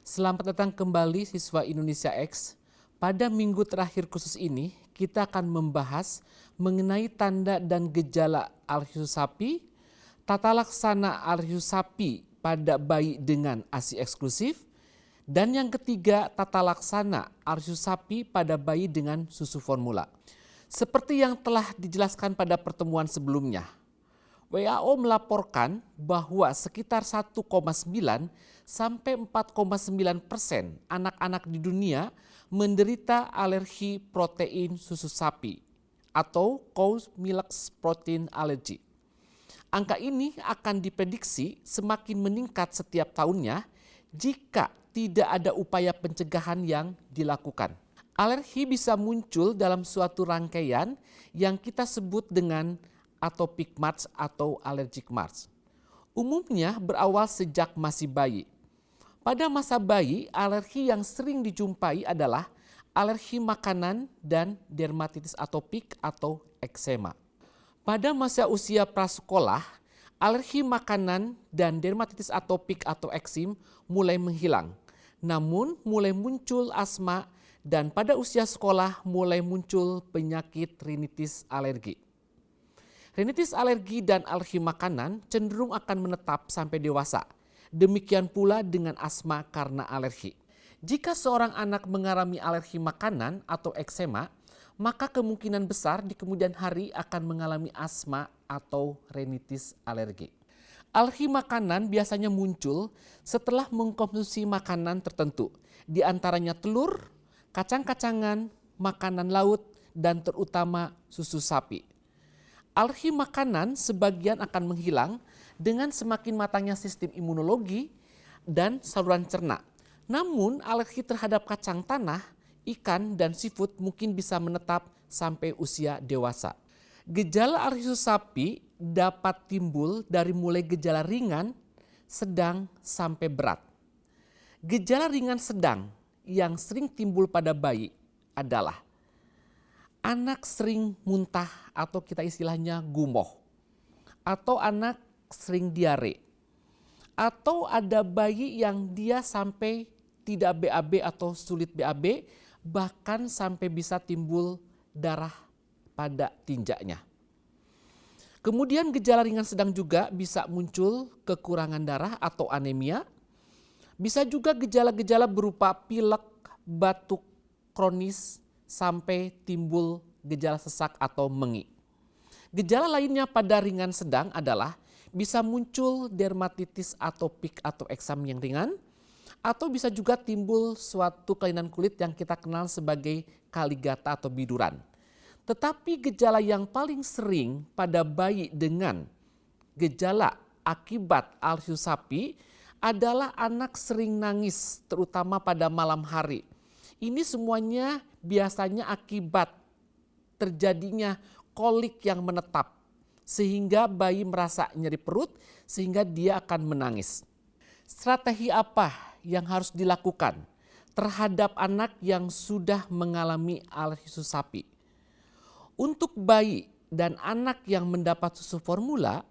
Selamat datang kembali siswa Indonesia X. Pada minggu terakhir khusus ini, kita akan membahas mengenai tanda dan gejala Alzheimer sapi, tata laksana Alzheimer sapi pada bayi dengan ASI eksklusif, dan yang ketiga tata laksana Alzheimer sapi pada bayi dengan susu formula. Seperti yang telah dijelaskan pada pertemuan sebelumnya, WHO melaporkan bahwa sekitar 1,9 sampai 4,9% anak-anak di dunia menderita alergi protein susu sapi atau cow's milk protein allergy. Angka ini akan diprediksi semakin meningkat setiap tahunnya jika tidak ada upaya pencegahan yang dilakukan. Alergi bisa muncul dalam suatu rangkaian yang kita sebut dengan atopic march atau allergic march. Umumnya berawal sejak masih bayi. Pada masa bayi, alergi yang sering dijumpai adalah alergi makanan dan dermatitis atopik atau eksema. Pada masa usia prasekolah, alergi makanan dan dermatitis atopik atau eksim mulai menghilang. Namun mulai muncul asma dan pada usia sekolah mulai muncul penyakit rinitis alergi. Rinitis alergi dan alergi makanan cenderung akan menetap sampai dewasa. Demikian pula dengan asma karena alergi. Jika seorang anak mengalami alergi makanan atau eksema, maka kemungkinan besar di kemudian hari akan mengalami asma atau rinitis alergi. Alergi makanan biasanya muncul setelah mengkonsumsi makanan tertentu, di antaranya telur, kacang-kacangan, makanan laut, dan terutama susu sapi. Alergi makanan sebagian akan menghilang dengan semakin matangnya sistem imunologi dan saluran cerna. Namun alergi terhadap kacang tanah, ikan, dan seafood mungkin bisa menetap sampai usia dewasa. Gejala alergi sapi dapat timbul dari mulai gejala ringan, sedang, sampai berat. Gejala ringan sedang yang sering timbul pada bayi adalah anak sering muntah atau kita istilahnya gumoh, atau anak sering diare, atau ada bayi yang dia sampai tidak BAB atau sulit BAB, bahkan sampai bisa timbul darah pada tinjaknya. Kemudian gejala ringan sedang juga bisa muncul kekurangan darah atau anemia. Bisa juga gejala-gejala berupa pilek, batuk kronis, sampai timbul gejala sesak atau mengi. Gejala lainnya pada ringan sedang adalah bisa muncul dermatitis atopik atau eksam yang ringan, atau bisa juga timbul suatu kelainan kulit yang kita kenal sebagai kaligata atau biduran. Tetapi gejala yang paling sering pada bayi dengan gejala akibat Alzheimer sapi adalah anak sering nangis, terutama pada malam hari. Ini semuanya biasanya akibat terjadinya kolik yang menetap, sehingga bayi merasa nyeri perut, sehingga dia akan menangis. Strategi apa yang harus dilakukan terhadap anak yang sudah mengalami alergi sapi? Untuk bayi dan anak yang mendapat susu formula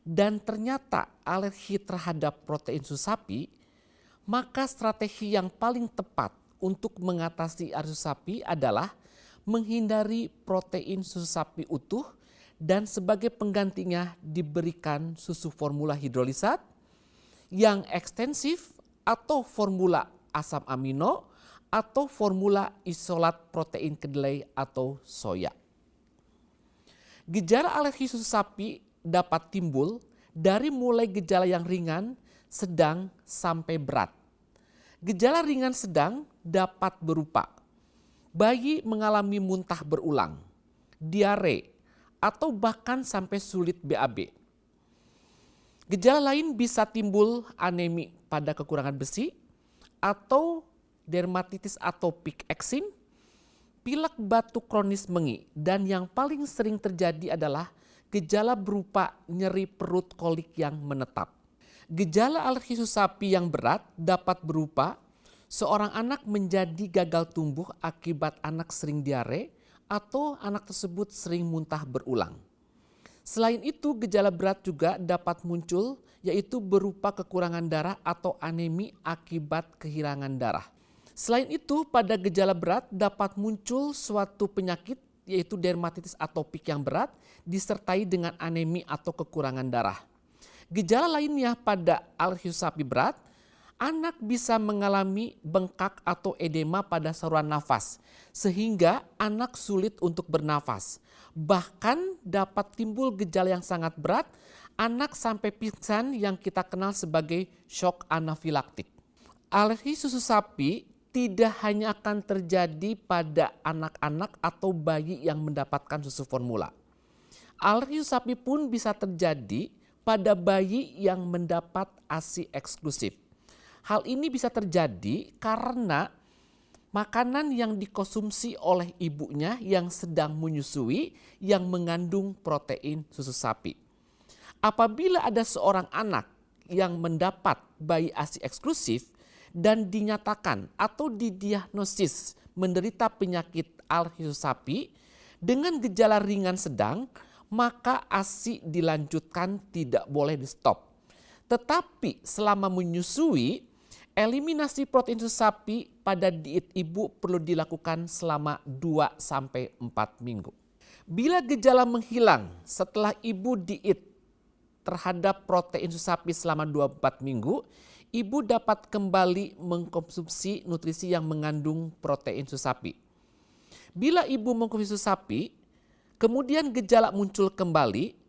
dan ternyata alergi terhadap protein susu sapi, maka strategi yang paling tepat untuk mengatasi alergi sapi adalah menghindari protein susu sapi utuh dan sebagai penggantinya diberikan susu formula hidrolisat yang ekstensif atau formula asam amino atau formula isolat protein kedelai atau soya. Gejala alergi susu sapi dapat timbul dari mulai gejala yang ringan, sedang, sampai berat. Gejala ringan sedang dapat berupa bayi mengalami muntah berulang, diare, atau bahkan sampai sulit BAB. Gejala lain bisa timbul anemi pada kekurangan besi, atau dermatitis atopik eksim, pilek batuk kronis mengi, dan yang paling sering terjadi adalah gejala berupa nyeri perut kolik yang menetap. Gejala alergi susu sapi yang berat dapat berupa seorang anak menjadi gagal tumbuh akibat anak sering diare atau anak tersebut sering muntah berulang. Selain itu, gejala berat juga dapat muncul, yaitu berupa kekurangan darah atau anemi akibat kehilangan darah. Selain itu, pada gejala berat dapat muncul suatu penyakit, yaitu dermatitis atopik yang berat, disertai dengan anemi atau kekurangan darah. Gejala lainnya pada alergi sapi berat, anak bisa mengalami bengkak atau edema pada saluran nafas, sehingga anak sulit untuk bernafas. Bahkan dapat timbul gejala yang sangat berat, anak sampai pingsan yang kita kenal sebagai shock anafilaktik. Alergi susu sapi tidak hanya akan terjadi pada anak-anak atau bayi yang mendapatkan susu formula. Alergi susu sapi pun bisa terjadi pada bayi yang mendapat ASI eksklusif. Hal ini bisa terjadi karena makanan yang dikonsumsi oleh ibunya yang sedang menyusui yang mengandung protein susu sapi. Apabila ada seorang anak yang mendapat bayi ASI eksklusif dan dinyatakan atau didiagnosis menderita penyakit alergi susu sapi dengan gejala ringan sedang, maka ASI dilanjutkan, tidak boleh di stop. Tetapi selama menyusui, eliminasi protein susu sapi pada diet ibu perlu dilakukan selama 2-4 minggu. Bila gejala menghilang setelah ibu diet terhadap protein susu sapi selama 2-4 minggu, ibu dapat kembali mengkonsumsi nutrisi yang mengandung protein susu sapi. Bila ibu mengkonsumsi susu sapi, kemudian gejala muncul kembali,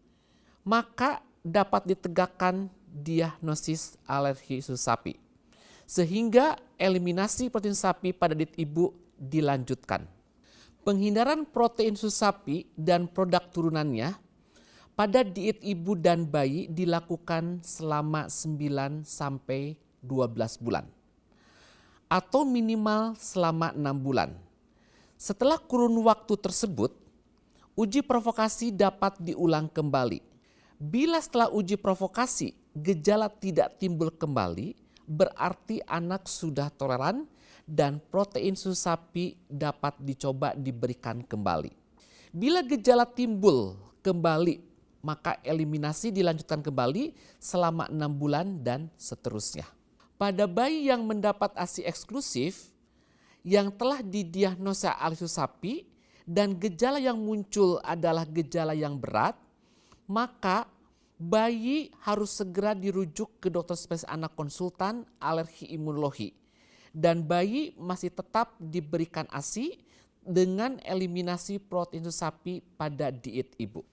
maka dapat ditegakkan diagnosis alergi susu sapi. Sehingga eliminasi protein sapi pada diet ibu dilanjutkan. Penghindaran protein susu sapi dan produk turunannya pada diet ibu dan bayi dilakukan selama 9-12 bulan. Atau minimal selama 6 bulan. Setelah kurun waktu tersebut, uji provokasi dapat diulang kembali. Bila setelah uji provokasi gejala tidak timbul kembali, berarti anak sudah toleran dan protein susu sapi dapat dicoba diberikan kembali. Bila gejala timbul kembali, maka eliminasi dilanjutkan kembali selama 6 bulan dan seterusnya. Pada bayi yang mendapat ASI eksklusif yang telah didiagnosa alergi susu sapi dan gejala yang muncul adalah gejala yang berat, maka bayi harus segera dirujuk ke dokter spesialis anak konsultan alergi imunologi. Dan bayi masih tetap diberikan ASI dengan eliminasi protein susu sapi pada diet ibu.